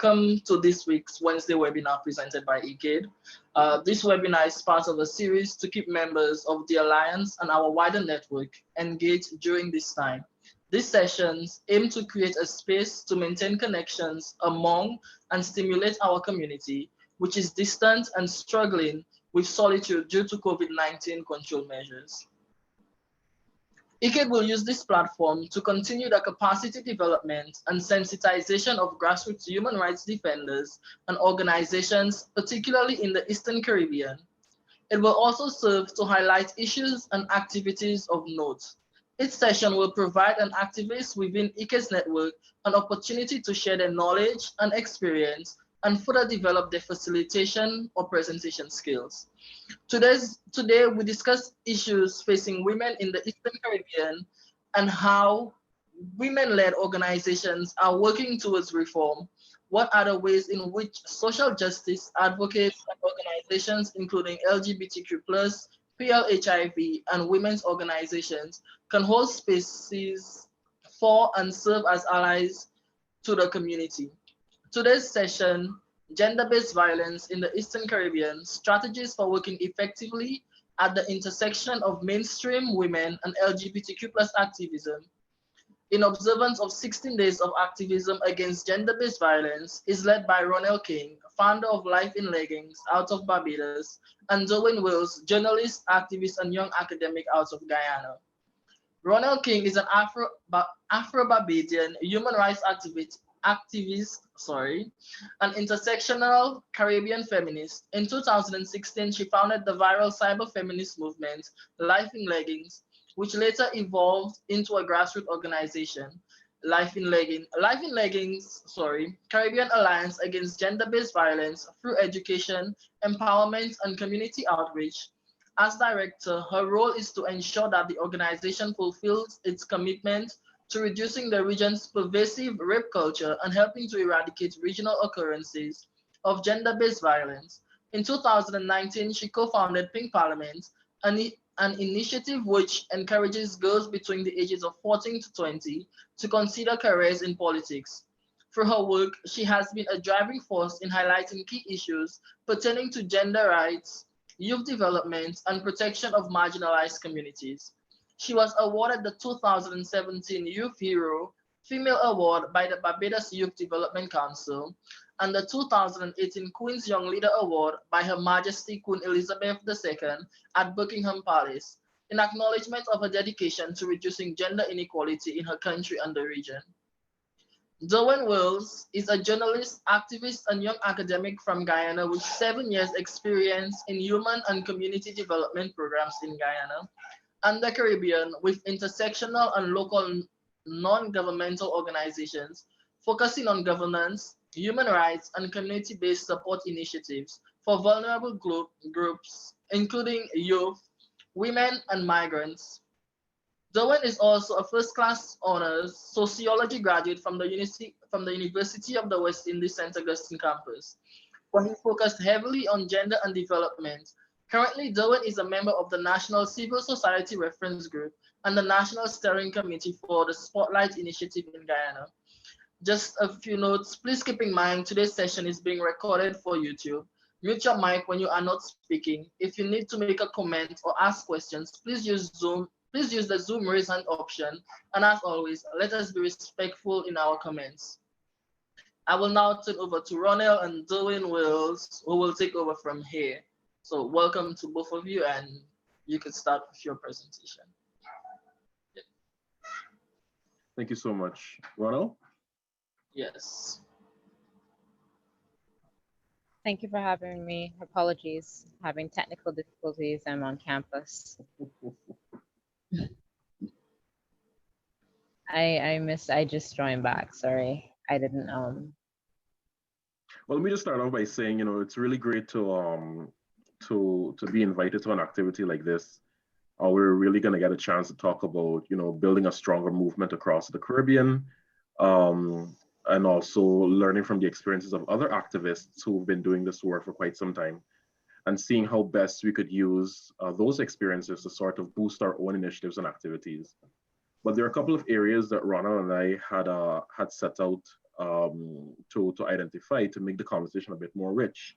Welcome to this week's Wednesday webinar presented by ECADE. This webinar is part of a series to keep members of the Alliance and our wider network engaged during this time. These sessions aim to create a space to maintain connections among and stimulate our community, which is distant and struggling with solitude due to COVID-19 control measures. ECADE will use this platform to continue the capacity development and sensitization of grassroots human rights defenders and organizations, particularly in the Eastern Caribbean. It will also serve to highlight issues and activities of note. Each session will provide an activist within ECADE's network an opportunity to share their knowledge and experience and further develop their facilitation or presentation skills. Today, we discuss issues facing women in the Eastern Caribbean and how women-led organizations are working towards reform. What are the ways in which social justice advocates and organizations, including LGBTQ+, PLHIV, and women's organizations, can hold spaces for and serve as allies to the community? Today's session, Gender-Based Violence in the Eastern Caribbean, Strategies for Working Effectively at the Intersection of Mainstream Women and LGBTQ+ Activism, in observance of 16 days of activism against gender-based violence, is led by Ronelle King, founder of Life in Leggings out of Barbados, and Derwayne Wills, journalist, activist, and young academic out of Guyana. Ronelle King is an Afro-Barbadian human rights activist, an intersectional Caribbean feminist. In 2016, she founded the viral cyber-feminist movement, Life in Leggings, which later evolved into a grassroots organization, Life in Leggings, Caribbean Alliance Against Gender-Based Violence through Education, Empowerment, and Community Outreach. As director, her role is to ensure that the organization fulfills its commitment to reducing the region's pervasive rape culture and helping to eradicate regional occurrences of gender-based violence. In 2019, she co-founded Pink Parliament, an initiative which encourages girls between the ages of 14 to 20 to consider careers in politics. Through her work, she has been a driving force in highlighting key issues pertaining to gender rights, youth development, and protection of marginalized communities. She was awarded the 2017 Youth Hero Female Award by the Barbados Youth Development Council and the 2018 Queen's Young Leader Award by Her Majesty Queen Elizabeth II at Buckingham Palace, in acknowledgement of her dedication to reducing gender inequality in her country and the region. Derwayne Wills is a journalist, activist, and young academic from Guyana with 7 years experience in human and community development programs in Guyana and the Caribbean with intersectional and local non-governmental organizations focusing on governance, human rights, and community-based support initiatives for vulnerable groups, including youth, women, and migrants. Derwayne is also a first-class honors sociology graduate from the University of the West Indies St. Augustine campus, where he focused heavily on gender and development. Currently, Derwayne is a member of the National Civil Society Reference Group and the National Steering Committee for the Spotlight Initiative in Guyana. Just a few notes, please keep in mind today's session is being recorded for YouTube. Mute your mic when you are not speaking. If you need to make a comment or ask questions, please use the Zoom raise hand option. And as always, let us be respectful in our comments. I will now turn over to Ronelle and Derwayne Wills, who will take over from here. So welcome to both of you, and you can start with your presentation. Yeah. Thank you so much. Ronelle? Yes. Thank you for having me. Apologies, having technical difficulties. I'm on campus. I just joined back. Sorry, I didn't. Well, let me just start off by saying, it's really great to be invited to an activity like this. We're really going to get a chance to talk about, building a stronger movement across the Caribbean, and also learning from the experiences of other activists who've been doing this work for quite some time, and seeing how best we could use those experiences to sort of boost our own initiatives and activities. But there are a couple of areas that Ronelle and I had set out to identify, to make the conversation a bit more rich.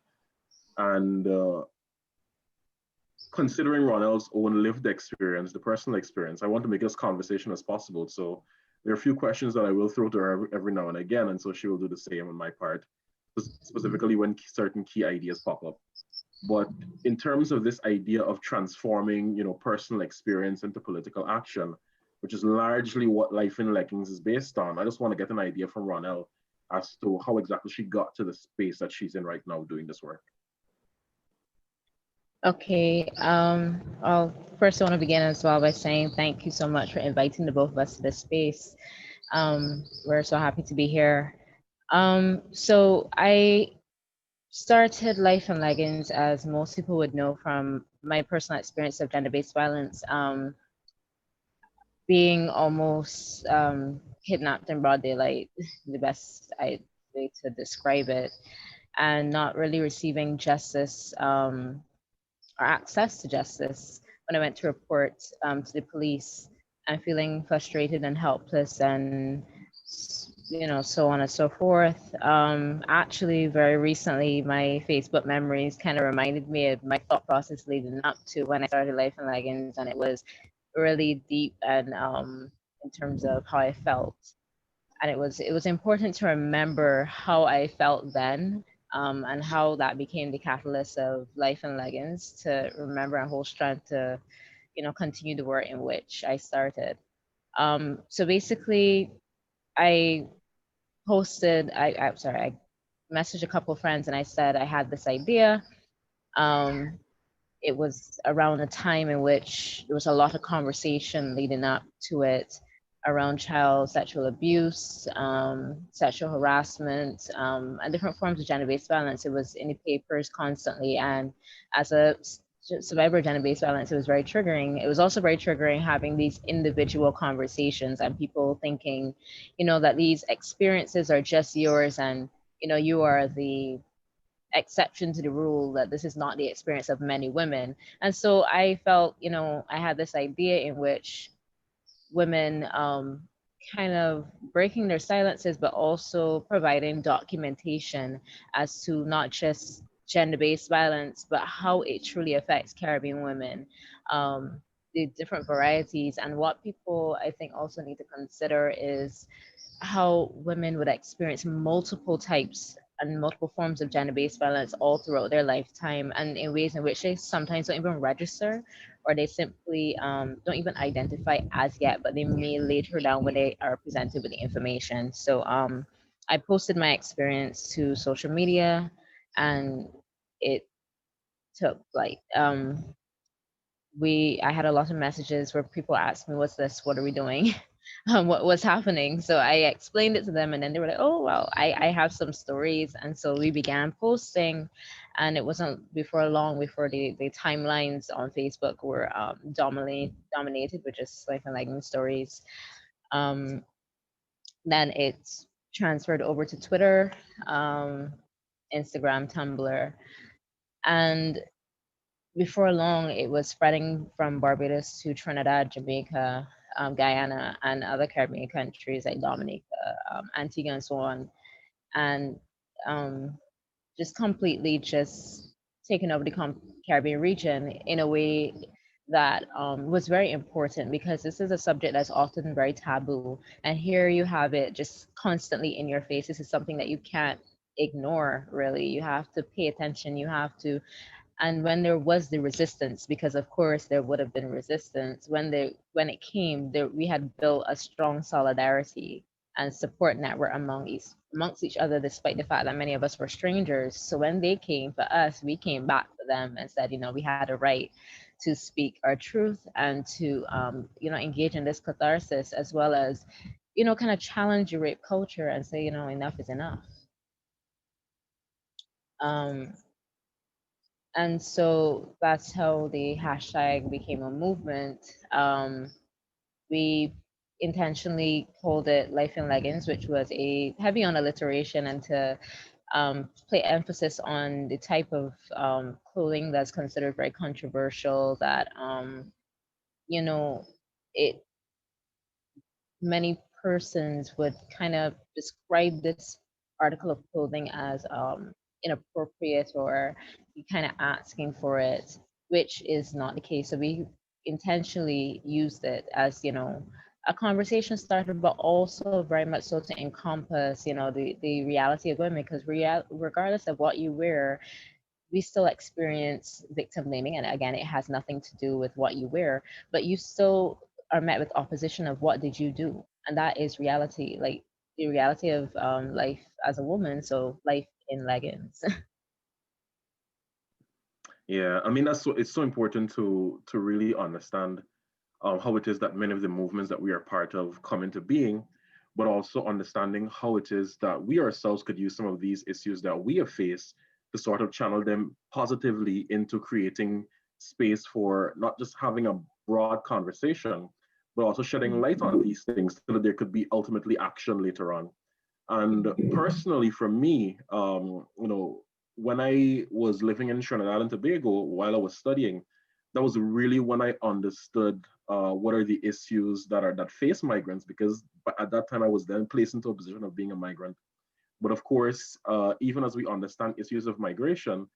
And considering Ronelle's own lived experience, the personal experience, I want to make this conversation as possible. So there are a few questions that I will throw to her every now and again, and so she will do the same on my part, specifically when certain key ideas pop up. But in terms of this idea of transforming, personal experience into political action, which is largely what Life in Leggings is based on, I just want to get an idea from Ronelle as to how exactly she got to the space that she's in right now doing this work. Okay, I'll first want to begin as well by saying thank you so much for inviting the both of us to this space. We're so happy to be here. So I started Life in Leggings, as most people would know from my personal experience of gender-based violence, being almost kidnapped in broad daylight, the best way to describe it, and not really receiving justice or access to justice when I went to report to the police, and feeling frustrated and helpless, and so on and so forth. Actually, very recently, my Facebook memories kind of reminded me of my thought process leading up to when I started Life in Leggings, and it was really deep and in terms of how I felt. And it was important to remember how I felt then, and how that became the catalyst of Life in Leggings, to remember and hold strength to, continue the work in which I started. So basically, I I messaged a couple of friends and I said I had this idea. It was around a time in which there was a lot of conversation leading up to it around child sexual abuse, sexual harassment, and different forms of gender-based violence. It was in the papers constantly, and as a survivor of gender-based violence, it was very triggering. It was also very triggering having these individual conversations and people thinking, that these experiences are just yours, and you are the exception to the rule, that this is not the experience of many women. And so I felt, I had this idea in which women kind of breaking their silences, but also providing documentation as to not just gender-based violence, but how it truly affects Caribbean women, the different varieties. And what people, I think, also need to consider is how women would experience multiple types and multiple forms of gender-based violence all throughout their lifetime, and in ways in which they sometimes don't even register, or they simply don't even identify as yet, but they may later down when they are presented with the information. So I posted my experience to social media, and it took like I had a lot of messages where people asked me, "What's this? What are we doing?" What's happening. So I explained it to them, and then they were like, "Oh well, I have some stories." And so we began posting, and it wasn't before long before the timelines on Facebook were dominated with just Life and Leggings stories. Then it's transferred over to Twitter, Instagram, Tumblr, and before long, it was spreading from Barbados to Trinidad, Jamaica, Guyana, and other Caribbean countries like Dominica, Antigua, and so on, and just completely just taking over the Caribbean region in a way that was very important, because this is a subject that's often very taboo, and here you have it just constantly in your face. This is something that you can't ignore, really. You have to pay attention. You have to. And when there was the resistance, because of course there would have been resistance when it came there, we had built a strong solidarity and support network amongst each other, despite the fact that many of us were strangers. So when they came for us, we came back for them and said, we had a right to speak our truth and to engage in this catharsis, as well as kind of challenge your rape culture and say, enough is enough. And so that's how the hashtag became a movement. We intentionally called it Life in Leggings, which was a heavy on alliteration, and to play emphasis on the type of clothing that's considered very controversial, that it many persons would kind of describe this article of clothing as inappropriate, or you kind of asking for it, which is not the case. So we intentionally used it as, a conversation starter, but also very much so to encompass, the reality of women, because regardless of what you wear, we still experience victim blaming. And again, it has nothing to do with what you wear, but you still are met with opposition of what did you do? And that is reality, like the reality of life as a woman. So life in leggings. Yeah, I mean, it's so important to really understand how it is that many of the movements that we are part of come into being, but also understanding how it is that we ourselves could use some of these issues that we have faced to sort of channel them positively into creating space for not just having a broad conversation, but also shedding light on these things so that there could be ultimately action later on. And personally, for me, when I was living in Trinidad and Tobago while I was studying, that was really when I understood what are the issues that face migrants, because at that time I was then placed into a position of being a migrant. But of course, even as we understand issues of migration,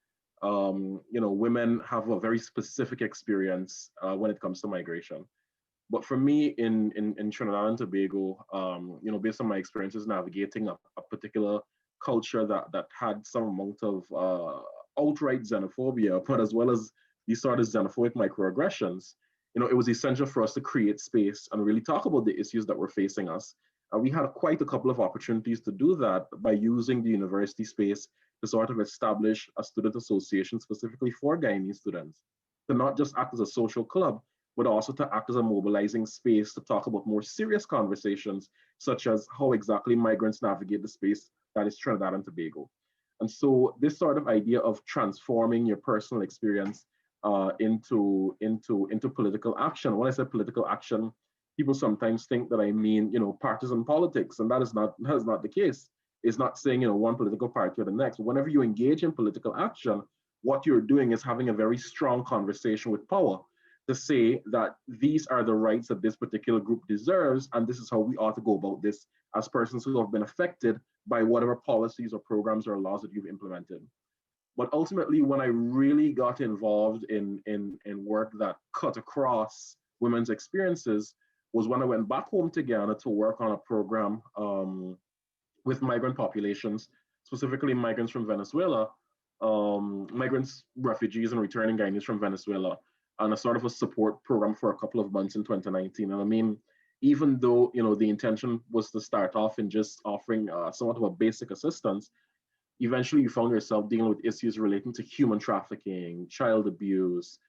women have a very specific experience when it comes to migration. But for me in Trinidad and Tobago, based on my experiences navigating a particular culture that had some amount of outright xenophobia, but as well as these sort of xenophobic microaggressions, it was essential for us to create space and really talk about the issues that were facing us. And we had quite a couple of opportunities to do that by using the university space to sort of establish a student association specifically for Guyanese students, to not just act as a social club, but also to act as a mobilizing space to talk about more serious conversations, such as how exactly migrants navigate the space that is Trinidad and Tobago. And so this sort of idea of transforming your personal experience into political action. When I say political action, people sometimes think that I mean, partisan politics, and that is not the case. It's not saying, one political party or the next. Whenever you engage in political action, what you're doing is having a very strong conversation with power to say that these are the rights that this particular group deserves, and this is how we ought to go about this as persons who have been affected by whatever policies or programs or laws that you've implemented. But ultimately, when I really got involved in work that cut across women's experiences was when I went back home to Ghana to work on a program with migrant populations, specifically migrants from Venezuela, migrants, refugees, and returning Guyanese from Venezuela, and a sort of a support program for a couple of months in 2019. And I mean, even though the intention was to start off in just offering somewhat of a basic assistance, eventually you found yourself dealing with issues relating to human trafficking, child abuse,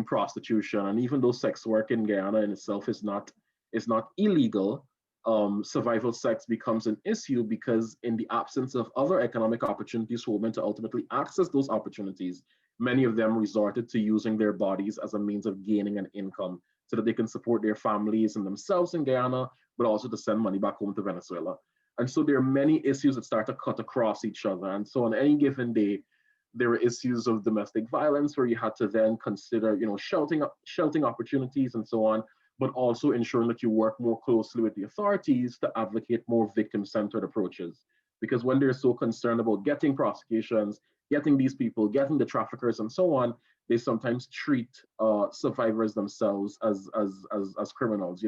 prostitution, and even though sex work in Guyana in itself is not illegal, survival sex becomes an issue because in the absence of other economic opportunities for women to ultimately access those opportunities, many of them resorted to using their bodies as a means of gaining an income so that they can support their families and themselves in Guyana, but also to send money back home to Venezuela. And so there are many issues that start to cut across each other. And so on any given day, there were issues of domestic violence where you had to then consider, sheltering opportunities and so on, but also ensuring that you work more closely with the authorities to advocate more victim-centered approaches. Because when they're so concerned about getting prosecutions, getting these people, getting the traffickers and so on, they sometimes treat survivors themselves as criminals,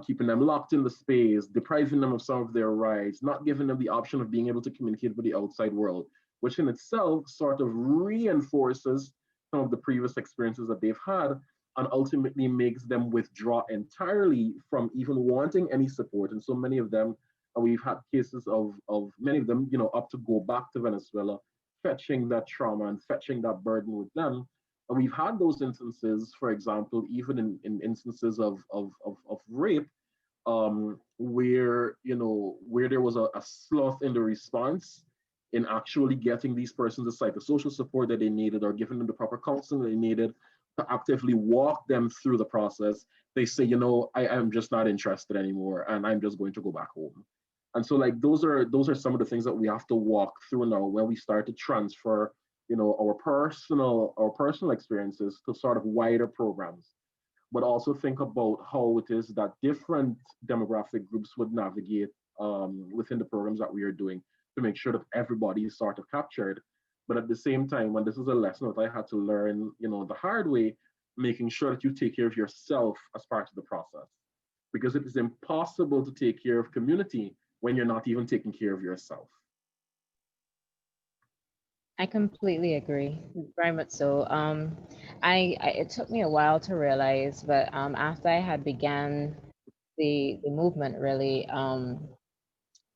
keeping them locked in the space, depriving them of some of their rights, not giving them the option of being able to communicate with the outside world, which in itself sort of reinforces some of the previous experiences that they've had and ultimately makes them withdraw entirely from even wanting any support. And so many of them, we've had cases of many of them, up to go back to Venezuela, fetching that trauma and fetching that burden with them. And we've had those instances, for example, even in instances of rape, where there was a sloth in the response in actually getting these persons the psychosocial support that they needed or giving them the proper counseling they needed to actively walk them through the process. They say, I am just not interested anymore, and I'm just going to go back home. And so, like, those are some of the things that we have to walk through now when we start to transfer our personal experiences to sort of wider programs. but also think about how it is that different demographic groups would navigate within the programs that we are doing to make sure that everybody is sort of captured. But at the same time, when this is a lesson that I had to learn, the hard way, making sure that you take care of yourself as part of the process, because it is impossible to take care of community when you're not even taking care of yourself. I completely agree, very much so. It took me a while to realize, but after I had began the movement, really,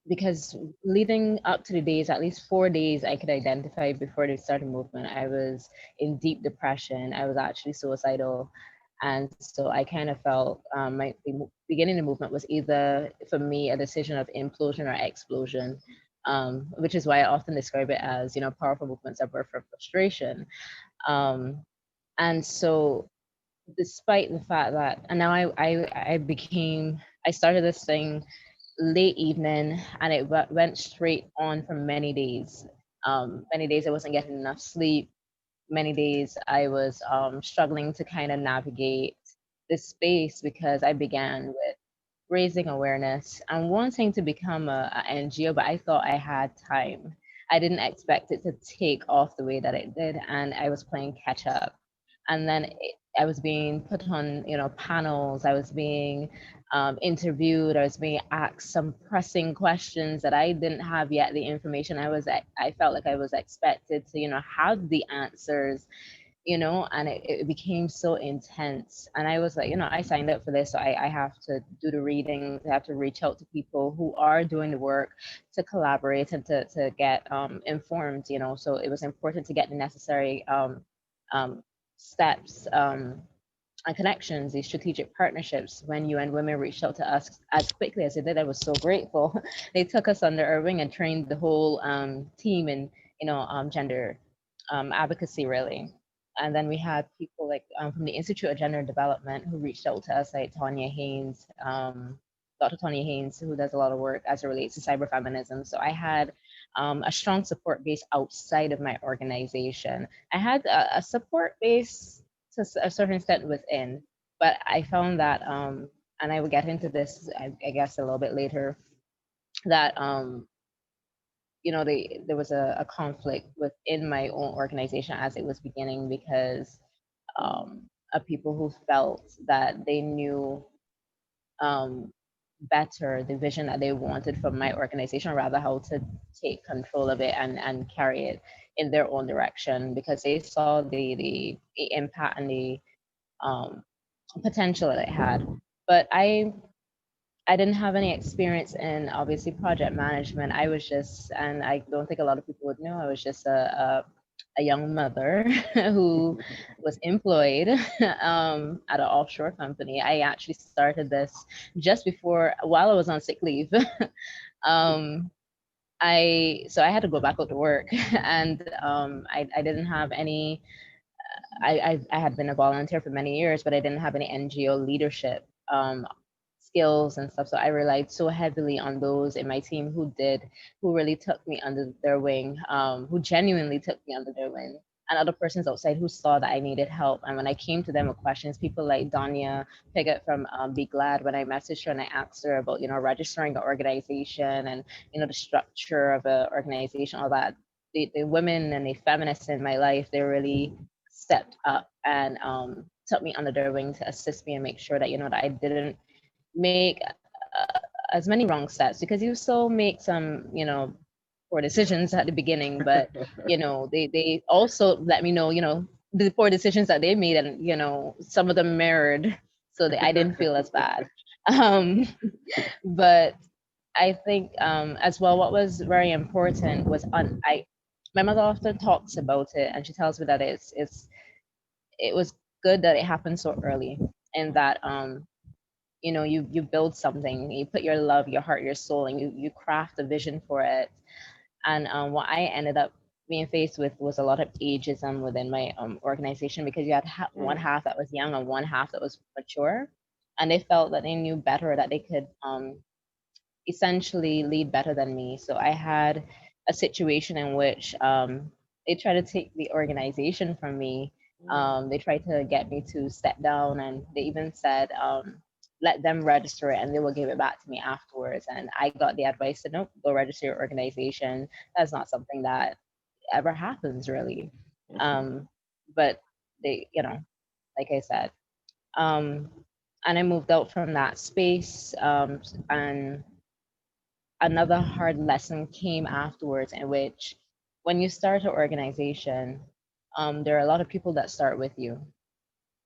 because leading up to the days, at least 4 days, I could identify before the start of movement, I was in deep depression. I was actually suicidal. And so I kind of felt beginning the movement was either for me a decision of implosion or explosion, which is why I often describe it as, powerful movements are birth for frustration. And so despite the fact that, and now I started this thing late evening, and it went straight on for many days. Many days I wasn't getting enough sleep. Many days I was struggling to kind of navigate this space, because I began with raising awareness and wanting to become a NGO, but I thought I had time. I didn't expect it to take off the way that it did, and I was playing catch up. And then I was being put on, panels. I was being interviewed. I was being asked some pressing questions that I didn't have yet the information. I felt like I was expected to, have the answers, and it became so intense. And I was like, I signed up for this, so I have to do the readings. I have to reach out to people who are doing the work to collaborate and to get informed, so it was important to get the necessary steps and connections, these strategic partnerships. When UN Women reached out to us as quickly as they did, I was so grateful. They took us under our wing and trained the whole team in, gender advocacy, really. And then we had people like from the Institute of Gender Development who reached out to us, like Tanya Haynes, Dr. Tanya Haynes, who does a lot of work as it relates to cyber-feminism. So I had a strong support base outside of my organization. I had a support base to a certain extent within, but I found that, and I will get into this, I guess, a little bit later, that there was a conflict within my own organization as it was beginning, because of people who felt that they knew better the vision that they wanted from my organization, or rather how to take control of it and carry it in their own direction, because they saw the impact and the potential that it had. But I didn't have any experience in, obviously, project management. I was just, and I don't think a lot of people would know, I was just a young mother who was employed at an offshore company. I actually started this just while I was on sick leave. So I had to go back out to work, and I didn't have any. I had been a volunteer for many years, but I didn't have any NGO leadership skills and stuff. So I relied so heavily on those in my team who really took me under their wing, who genuinely took me under their wing, and other persons outside who saw that I needed help. And when I came to them with questions, people like Danya Piggott from Be Glad, when I messaged her and I asked her about, registering the organization and, the structure of an organization, all that, the women and the feminists in my life, they really stepped up and took me under their wing to assist me and make sure that, that I didn't make as many wrong steps, because you still make some, poor decisions at the beginning, but they also let me know, the poor decisions that they made, and some of them mirrored, so that I didn't feel as bad. But I think as well, what was very important was my mother often talks about it, and she tells me that it was good that it happened so early, and that you build something, you put your love, your heart, your soul, and you craft a vision for it. And what I ended up being faced with was a lot of ageism within my organization, because you had one half that was young and one half that was mature, and they felt that they knew better, that they could essentially lead better than me. So I had a situation in which they tried to take the organization from me They tried to get me to step down, and they even said, let them register it and they will give it back to me afterwards. And I got the advice to, nope, go register your organization. That's not something that ever happens, really. But they, like I said, and I moved out from that space. And another hard lesson came afterwards, in which when you start an organization, there are a lot of people that start with you.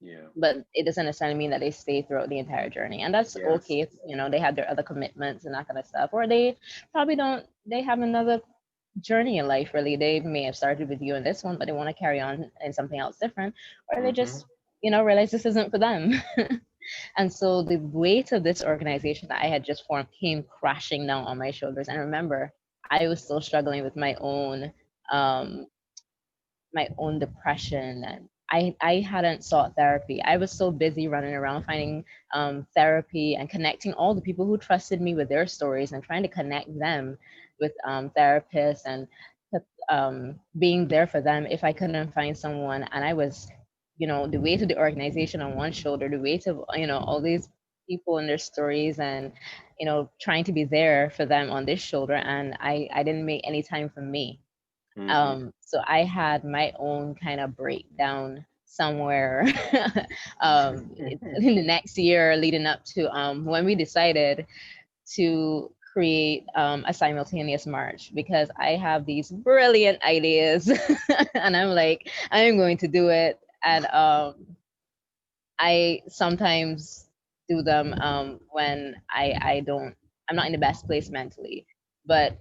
Yeah. But it doesn't necessarily mean that they stay throughout the entire journey. And that's Yes. okay if, they have their other commitments and that kind of stuff. Or they probably don't, they have another journey in life, really. They may have started with you in this one, but they want to carry on in something else different. Or they just, realize this isn't for them. And so the weight of this organization that I had just formed came crashing down on my shoulders. And remember, I was still struggling with um, my own depression, and I hadn't sought therapy. I was so busy running around finding therapy and connecting all the people who trusted me with their stories and trying to connect them with therapists and being there for them if I couldn't find someone. And I was, the weight of the organization on one shoulder, the weight of, all these people and their stories, and, trying to be there for them on this shoulder. And I didn't make any time for me. So I had my own kind of breakdown somewhere in the next year leading up to when we decided to create a simultaneous march, because I have these brilliant ideas and I'm like, I'm going to do it. And I sometimes do them when I'm not in the best place mentally. But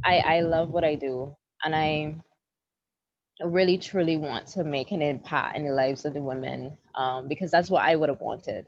I love what I do, and I really truly want to make an impact in the lives of the women, because that's what I would have wanted.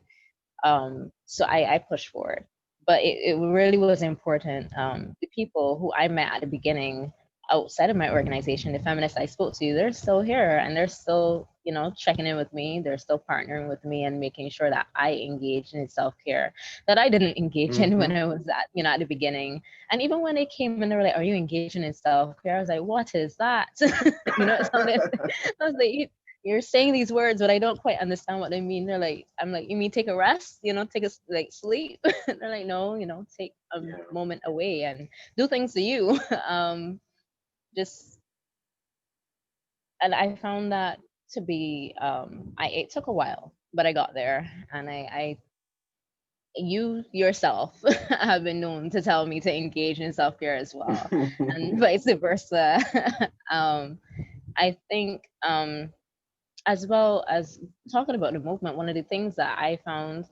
So I push for it. But it really was important. The people who I met at the beginning outside of my organization, the feminists I spoke to, they're still here and they're still, checking in with me. They're still partnering with me and making sure that I engage in self-care that I didn't engage in when I was at the beginning. And even when they came and they were like, "Are you engaging in self-care?" I was like, "What is that?" It's something. I was like, you're saying these words, but I don't quite understand what they mean. They're like, I'm like, you mean take a rest, take a sleep? They're like, no, take a moment away and do things to you. Just, and I found that to be, it took a while, but I got there. And you yourself have been known to tell me to engage in self-care as well, and vice versa. I think, as well as talking about the movement, one of the things that I found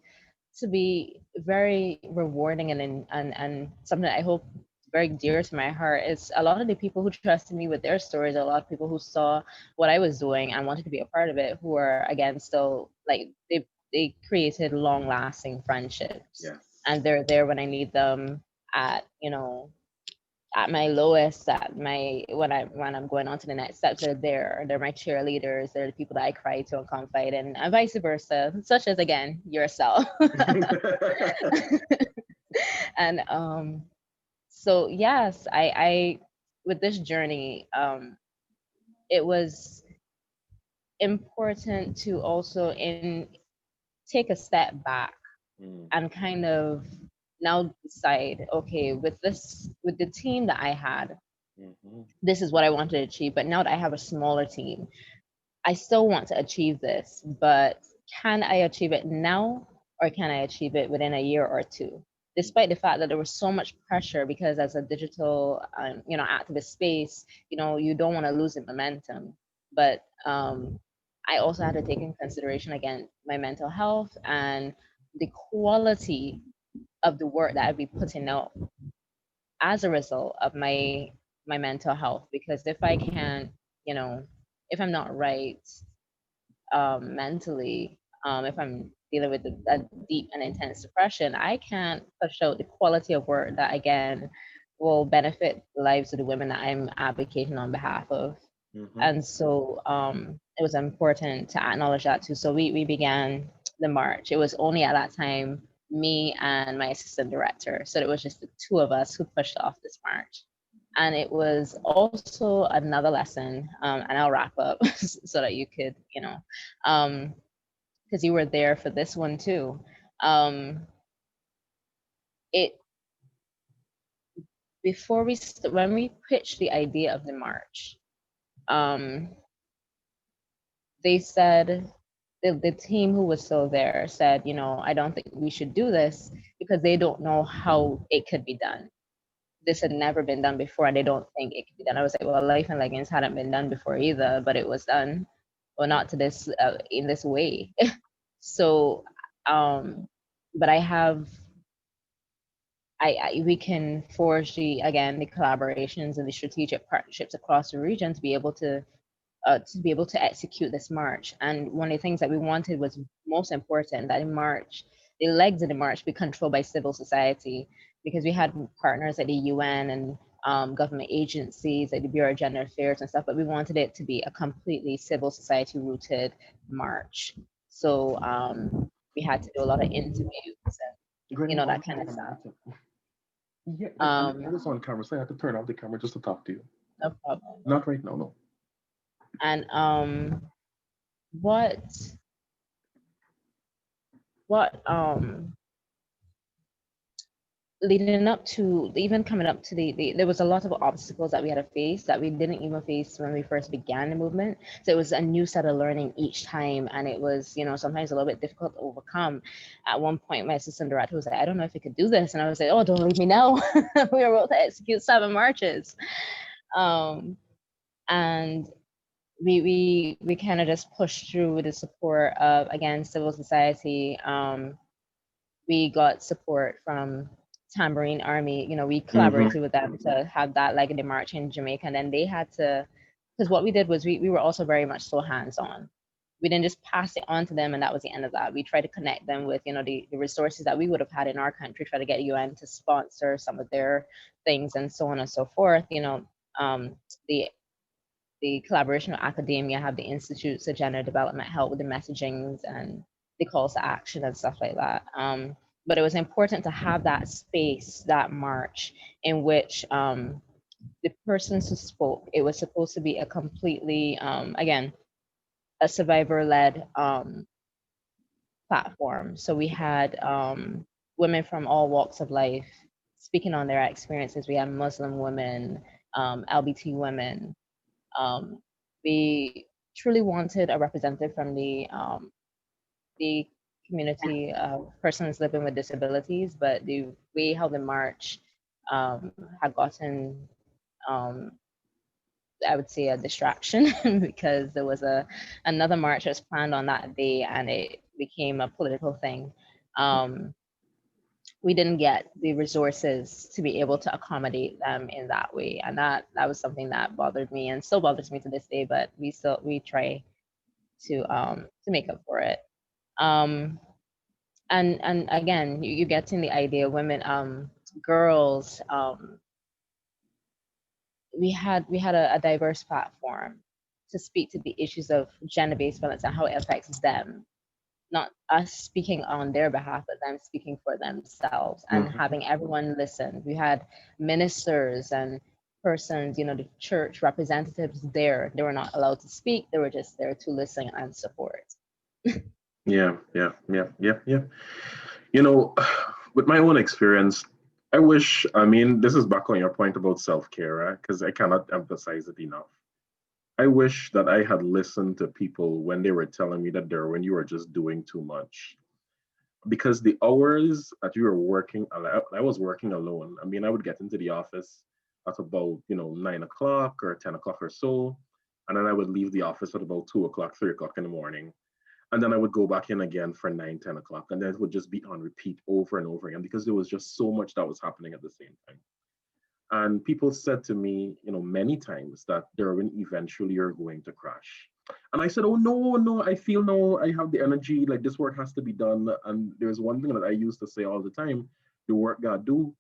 to be very rewarding and something that I hope is very dear to my heart is a lot of the people who trusted me with their stories, a lot of people who saw what I was doing and wanted to be a part of it, who are again still like they created long lasting friendships. Yes. And they're there when I need them at at my lowest, when I'm going on to the next steps. They're my cheerleaders. They're the people that I cry to and confide in, and vice versa, such as again yourself. And so yes, I with this journey, it was important to also take a step back and kind of now decide, okay, with the team that I had, this is what I want to achieve. But now that I have a smaller team, I still want to achieve this, but can I achieve it now, or can I achieve it within a year or two? Despite the fact that there was so much pressure, because as a digital, activist space, you don't want to lose the momentum. But I also had to take in consideration again my mental health and the quality of the work that I'd be putting out as a result of my mental health. Because if I can't, if I'm not right mentally, if I'm dealing with a deep and intense depression, I can't push out the quality of work that again will benefit the lives of the women that I'm advocating on behalf of. And so it was important to acknowledge that too. So we began the march. It was only at that time me and my assistant director. So it was just the two of us who pushed off this march. And it was also another lesson, and I'll wrap up so that you could, because you were there for this one too. It before when we pitched the idea of the march, they said, the team who was still there said, I don't think we should do this because they don't know how it could be done. This had never been done before, and they don't think it could be done. I was like, well, Life in Leggings hadn't been done before either, but it was done, well, not to this in this way. So, but we can forge the collaborations and the strategic partnerships across the region to be able to execute this march. And one of the things that we wanted was most important, that the legs of the march be controlled by civil society, because we had partners at the UN and government agencies like the Bureau of Gender Affairs and stuff, but we wanted it to be a completely civil society rooted march. So we had to do a lot of interviews and that kind of stuff. Yeah, I was on camera, so I had to turn off the camera just to talk to you. No problem. Not right now, no. And what leading up to, even coming up to there was a lot of obstacles that we had to face that we didn't even face when we first began the movement. So it was a new set of learning each time, and it was, sometimes a little bit difficult to overcome. At one point, my assistant director was like, I don't know if we could do this, and I was like, oh, don't leave me now. We were about to execute 7 marches, and we kind of just pushed through with the support of, again, civil society. We got support from Tambourine Army. We collaborated with them to have that leg of the march in Jamaica, and then they had to, because what we did was we were also very much so hands-on. We didn't just pass it on to them and that was the end of that. We tried to connect them with, the resources that we would have had in our country, try to get UN to sponsor some of their things and so on and so forth. The collaboration with academia, have the institutes of gender development help with the messagings and the calls to action and stuff like that. But it was important to have that space, that march, in which the persons who spoke, it was supposed to be a completely, again, a survivor-led platform. So we had women from all walks of life speaking on their experiences. We had Muslim women, LBT women. We truly wanted a representative from the community of persons living with disabilities, but the way how the march had gotten, I would say, a distraction because there was another march that was planned on that day, and it became a political thing. We didn't get the resources to be able to accommodate them in that way, and that was something that bothered me and still bothers me to this day. But we try to make up for it. And again, you get in the idea, women, girls. We had a diverse platform to speak to the issues of gender-based violence and how it affects them. Not us speaking on their behalf, but them speaking for themselves and having everyone listen. We had ministers and persons, the church representatives there. They were not allowed to speak. They were just there to listen and support. Yeah. With my own experience, I wish, this is back on your point about self-care, right? Because I cannot emphasize it enough. I wish that I had listened to people when they were telling me that, Derwayne, you were just doing too much. Because the hours that you were working, I was working alone. I would get into the office at about, 9 o'clock or 10 o'clock or so. And then I would leave the office at about 2 o'clock, 3 o'clock in the morning. And then I would go back in again for 9, 10 o'clock. And then it would just be on repeat over and over again because there was just so much that was happening at the same time. And people said to me, many times that, Derwayne, eventually you're going to crash. And I said, oh, no, I feel no, I have the energy, like this work has to be done. And there's one thing that I used to say all the time, the work God do.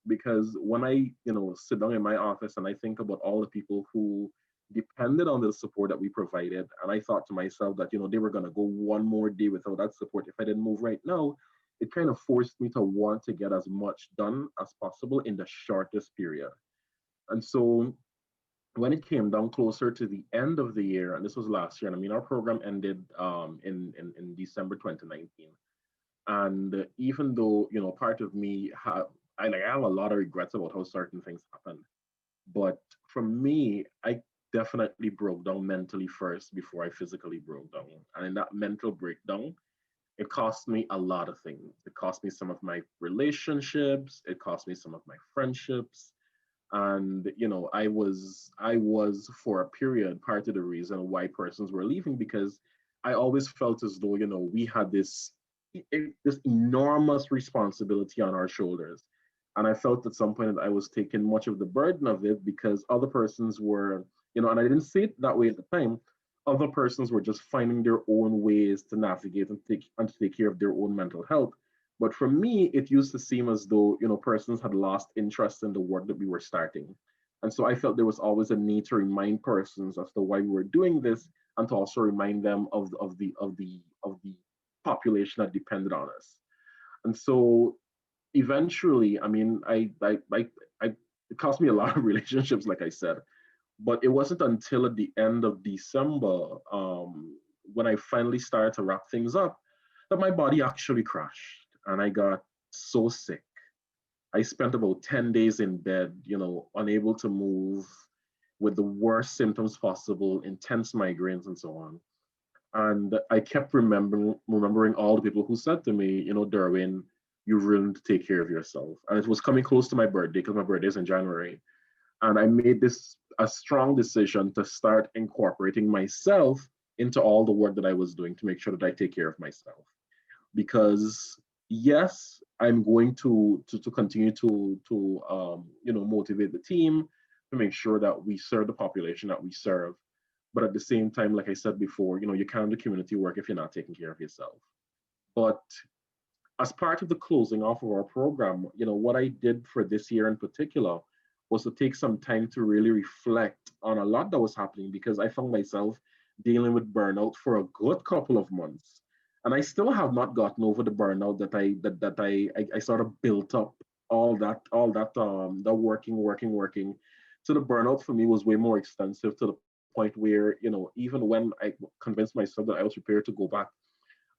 Because when I, sit down in my office and I think about all the people who depended on the support that we provided, and I thought to myself that, they were going to go one more day without that support if I didn't move right now, it kind of forced me to want to get as much done as possible in the shortest period. And so when it came down closer to the end of the year, and this was last year, and I mean, our program ended in December 2019. And even though, part of me I have a lot of regrets about how certain things happened. But for me, I definitely broke down mentally first before I physically broke down. And in that mental breakdown, it cost me a lot of things. It cost me some of my relationships, it cost me some of my friendships. And I was for a period part of the reason why persons were leaving, because I always felt as though, we had this enormous responsibility on our shoulders. And I felt at some point that I was taking much of the burden of it because other persons were, and I didn't see it that way at the time. Other persons were just finding their own ways to navigate and to take care of their own mental health. But for me, it used to seem as though, persons had lost interest in the work that we were starting. And so I felt there was always a need to remind persons as to why we were doing this, and to also remind them of the population that depended on us. And so eventually, I mean, I it cost me a lot of relationships, like I said, but it wasn't until at the end of December, when I finally started to wrap things up, that my body actually crashed and I got so sick. I spent about 10 days in bed, unable to move, with the worst symptoms possible, intense migraines and so on. And I kept remembering all the people who said to me, Derwayne, you really need to take care of yourself. And it was coming close to my birthday because my birthday is in January. And I made this a strong decision to start incorporating myself into all the work that I was doing to make sure that I take care of myself. Because yes, I'm going to continue to motivate the team to make sure that we serve the population that we serve. But at the same time, like I said before, you can't do community work if you're not taking care of yourself. But as part of the closing off of our program, what I did for this year in particular was to take some time to really reflect on a lot that was happening, because I found myself dealing with burnout for a good couple of months. And I still have not gotten over the burnout that I sort of built up, all that working. So the burnout for me was way more extensive, to the point where, even when I convinced myself that I was prepared to go back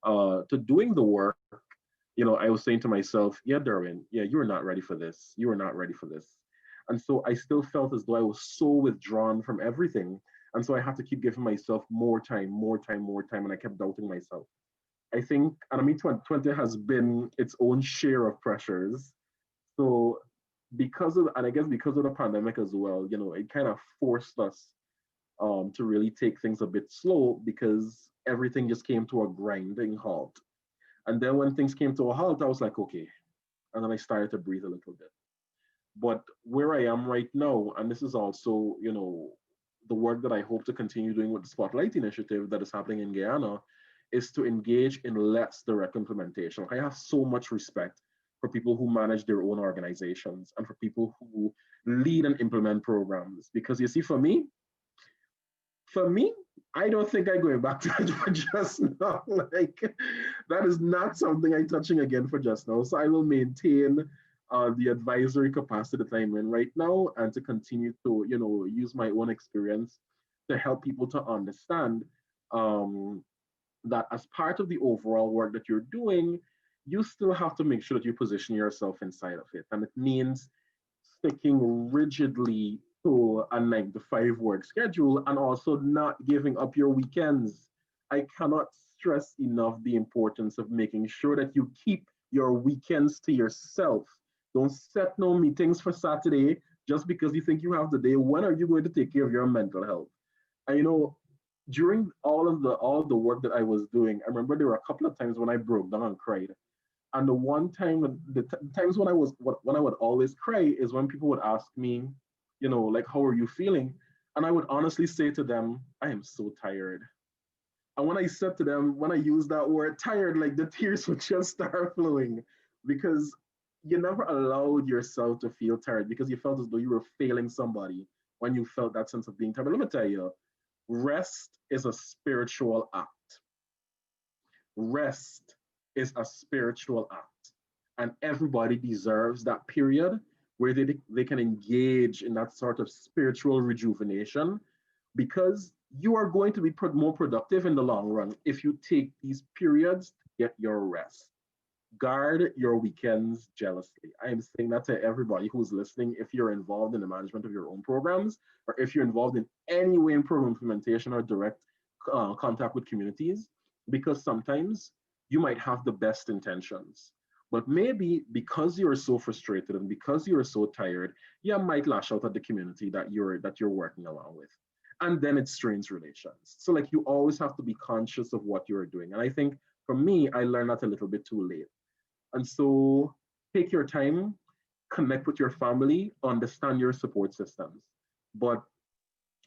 to doing the work, I was saying to myself, yeah, Derwin, yeah, you are not ready for this. You are not ready for this. And so I still felt as though I was so withdrawn from everything. And so I had to keep giving myself more time, more time, more time. And I kept doubting myself. I think, and I mean, 2020 has been its own share of pressures. So and I guess because of the pandemic as well, it kind of forced us to really take things a bit slow, because everything just came to a grinding halt. And then when things came to a halt, I was like, okay. And then I started to breathe a little bit. But where I am right now, and this is also, the work that I hope to continue doing with the Spotlight Initiative that is happening in Guyana, is to engage in less direct implementation. I have so much respect for people who manage their own organizations and for people who lead and implement programs. Because you see, for me, I don't think I'm going back to it for just now. Like, that is not something I'm touching again for just now. So I will maintain the advisory capacity that I'm in right now, and to continue to, use my own experience to help people to understand um, that as part of the overall work that you're doing, you still have to make sure that you position yourself inside of it. And it means sticking rigidly to a 9 to 5 work schedule, and also not giving up your weekends. I cannot stress enough the importance of making sure that you keep your weekends to yourself. Don't set no meetings for Saturday just because you think you have the day. When are you going to take care of your mental health? And during all of the work that I was doing, I remember there were a couple of times when I broke down and cried. And the one time, times when I would always cry is when people would ask me, like, how are you feeling? And I would honestly say to them, I am so tired. And when I said to them, when I used that word tired, like, the tears would just start flowing, because you never allowed yourself to feel tired because you felt as though you were failing somebody when you felt that sense of being tired. But let me tell you, rest is a spiritual act. Rest is a spiritual act. And everybody deserves that period where they can engage in that sort of spiritual rejuvenation, because you are going to be more productive in the long run if you take these periods to get your rest. Guard your weekends jealously. I am saying that to everybody who's listening. If you're involved in the management of your own programs, or if you're involved in any way in program implementation or direct contact with communities, because sometimes you might have the best intentions, but maybe because you're so frustrated and because you're so tired, you might lash out at the community that you're working along with, and then it strains relations. So like, you always have to be conscious of what you're doing. And I think for me, I learned that a little bit too late. And so take your time, connect with your family, understand your support systems. But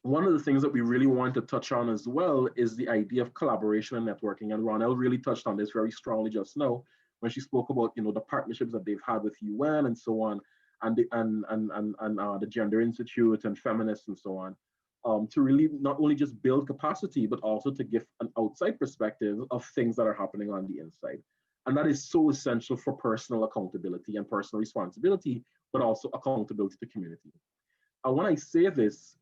one of the things that we really want to touch on as well is the idea of collaboration and networking. And Ronelle really touched on this very strongly just now when she spoke about, you know, the partnerships that they've had with UN and so on, and the Gender Institute and feminists and so on, to really not only just build capacity, but also to give an outside perspective of things that are happening on the inside. And that is so essential for personal accountability and personal responsibility, but also accountability to community. And when I say this,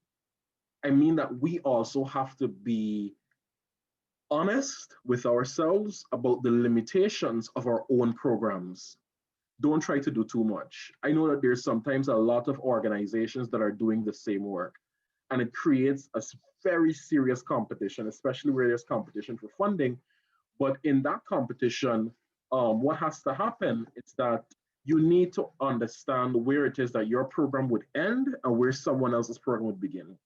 I mean that we also have to be honest with ourselves about the limitations of our own programs. Don't try to do too much. I know that there's sometimes a lot of organizations that are doing the same work, and it creates a very serious competition, especially where there's competition for funding. But in that competition, what has to happen is that you need to understand where it is that your program would end and where someone else's program would begin.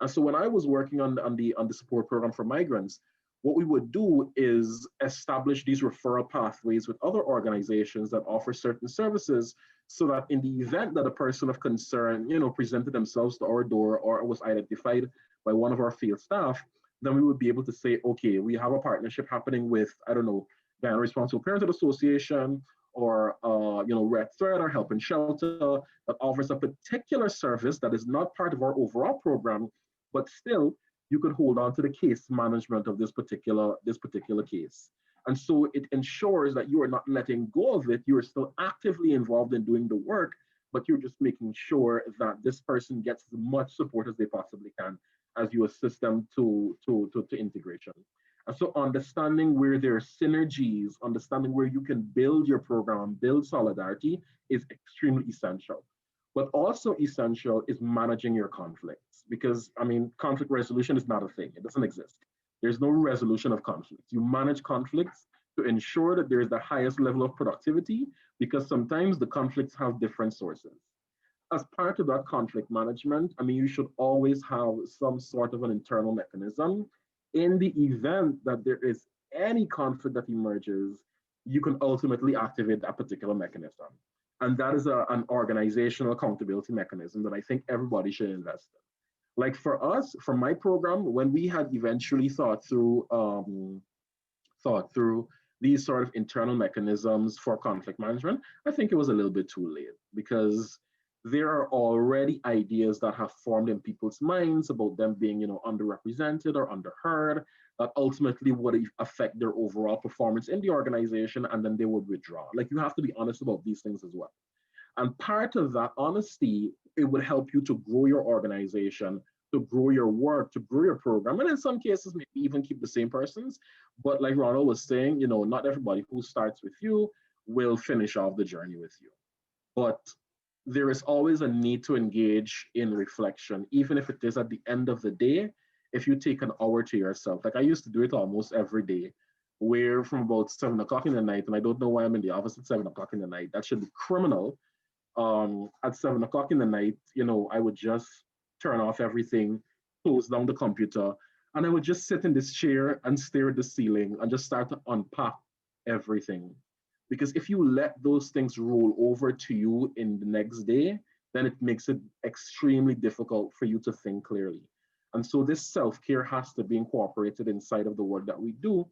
And so when I was working on the support program for migrants, what we would do is establish these referral pathways with other organizations that offer certain services, so that in the event that a person of concern, you know, presented themselves to our door or was identified by one of our field staff, then we would be able to say, okay, we have a partnership happening with, I don't know, the Responsible Parenthood Association, or you know, Red Thread or Help and Shelter, that offers a particular service that is not part of our overall program, but still you could hold on to the case management of this particular case. And so it ensures that you are not letting go of it. You are still actively involved in doing the work, but you're just making sure that this person gets as much support as they possibly can as you assist them to integration. And so understanding where there are synergies, understanding where you can build your program, build solidarity, is extremely essential. But also essential is managing your conflicts, because I mean, conflict resolution is not a thing. It doesn't exist. There's no resolution of conflicts. You manage conflicts to ensure that there is the highest level of productivity, because sometimes the conflicts have different sources. As part of that conflict management, I mean, you should always have some sort of an internal mechanism. In the event that there is any conflict that emerges, you can ultimately activate that particular mechanism. And that is an organizational accountability mechanism that I think everybody should invest in. Like for us, for my program, when we had eventually thought through these sort of internal mechanisms for conflict management, I think it was a little bit too late, because there are already ideas that have formed in people's minds about them being, you know, underrepresented or underheard, that ultimately would affect their overall performance in the organization, and then they would withdraw. Like, you have to be honest about these things as well. And part of that honesty, it would help you to grow your organization, to grow your work, to grow your program, and in some cases, maybe even keep the same persons. But like Ronald was saying, you know, not everybody who starts with you will finish off the journey with you. But there is always a need to engage in reflection, even if it is at the end of the day. If you take an hour to yourself, like I used to do it almost every day, where from about 7 o'clock in the night, and I don't know why I'm in the office at 7 o'clock in the night, that should be criminal. At 7 o'clock in the night, you know, I would just turn off everything, close down the computer, and I would just sit in this chair and stare at the ceiling and just start to unpack everything. Because if you let those things roll over to you in the next day, then it makes it extremely difficult for you to think clearly. And so this self-care has to be incorporated inside of the work that we do.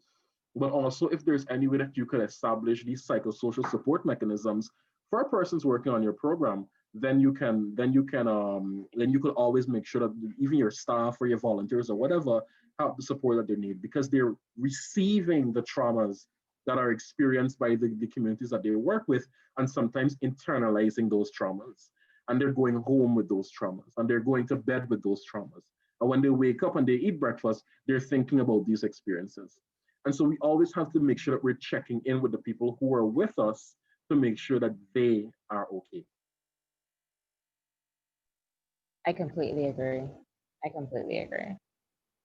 But also, if there's any way that you could establish these psychosocial support mechanisms for persons working on your program, then you could always make sure that even your staff or your volunteers or whatever have the support that they need, because they're receiving the traumas that are experienced by the communities that they work with, and sometimes internalizing those traumas. and they're going home with those traumas, and they're going to bed with those traumas. And when they wake up and they eat breakfast, they're thinking about these experiences. And so we always have to make sure that we're checking in with the people who are with us to make sure that they are okay. I completely agree. I completely agree.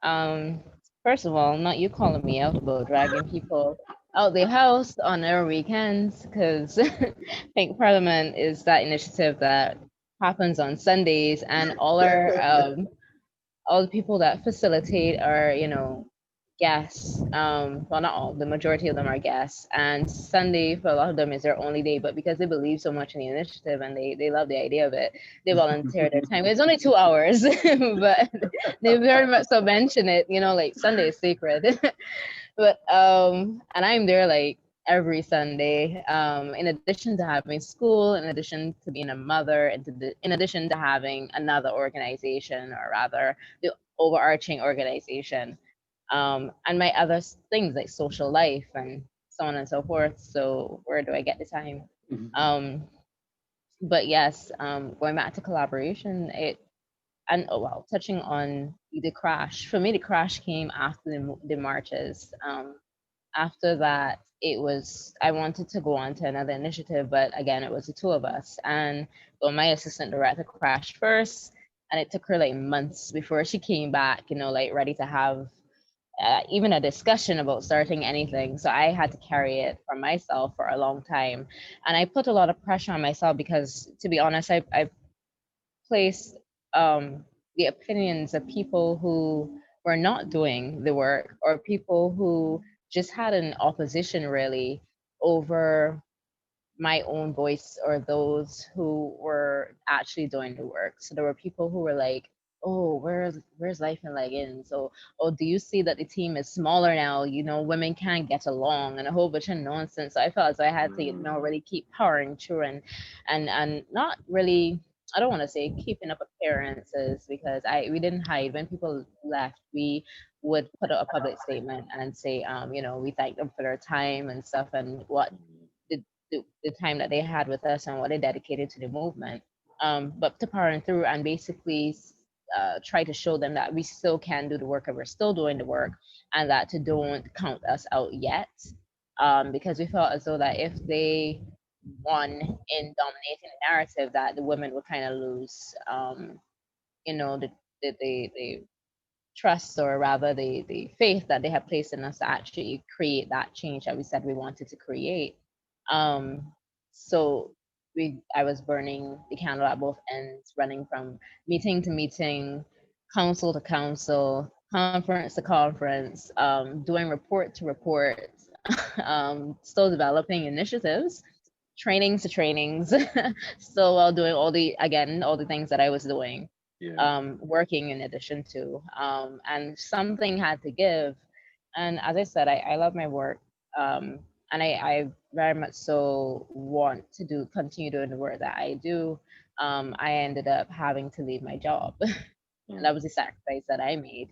Um, First of all, not you calling me out about dragging people out the house on their weekends, because I think Parliament is that initiative that happens on Sundays, and all the people that facilitate are, guests. Well, not all, the majority of them are guests. And Sunday for a lot of them is their only day, but because they believe so much in the initiative and they love the idea of it, they volunteer their time. It's only 2 hours, but they very much so mention it, like Sunday is sacred. But and I'm there like every Sunday. In addition to having school, in addition to being a mother, in addition to having another organization, or rather the overarching organization, and my other things like social life and so on and so forth. So where do I get the time? But yes, going back to collaboration, touching on the crash. For me, the crash came after the marches. After that, I wanted to go on to another initiative, but again, it was the two of us. And well, my assistant director crashed first, and it took her like months before she came back, like ready to have even a discussion about starting anything. So I had to carry it for myself for a long time. And I put a lot of pressure on myself because, to be honest, I placed the opinions of people who were not doing the work, or people who just had an opposition really over my own voice, or those who were actually doing the work. So there were people who were like, "Oh, where's life in leggings?" So, "Oh, do you see that the team is smaller now? Women can't get along," and a whole bunch of nonsense. So I felt as though I had to, really keep powering through, and not really. I don't want to say keeping up appearances, because we didn't hide. When people left, we would put out a public statement and say, we thank them for their time and stuff, and what the time that they had with us and what they dedicated to the movement. But to power through and basically try to show them that we still can do the work, and we're still doing the work, and that to don't count us out yet. Because we felt as though that if they won in dominating the narrative, that the women would kind of lose, the trust, or rather the faith that they have placed in us to actually create that change that we said we wanted to create. Um, so I was burning the candle at both ends, running from meeting to meeting, council to council, conference to conference, doing report to report, still developing initiatives, trainings to trainings, still while doing all the things that I was doing, working in addition to, and something had to give. And as I said, I love my work. And I very much so want to continue doing the work that I do. I ended up having to leave my job. And that was the sacrifice that I made,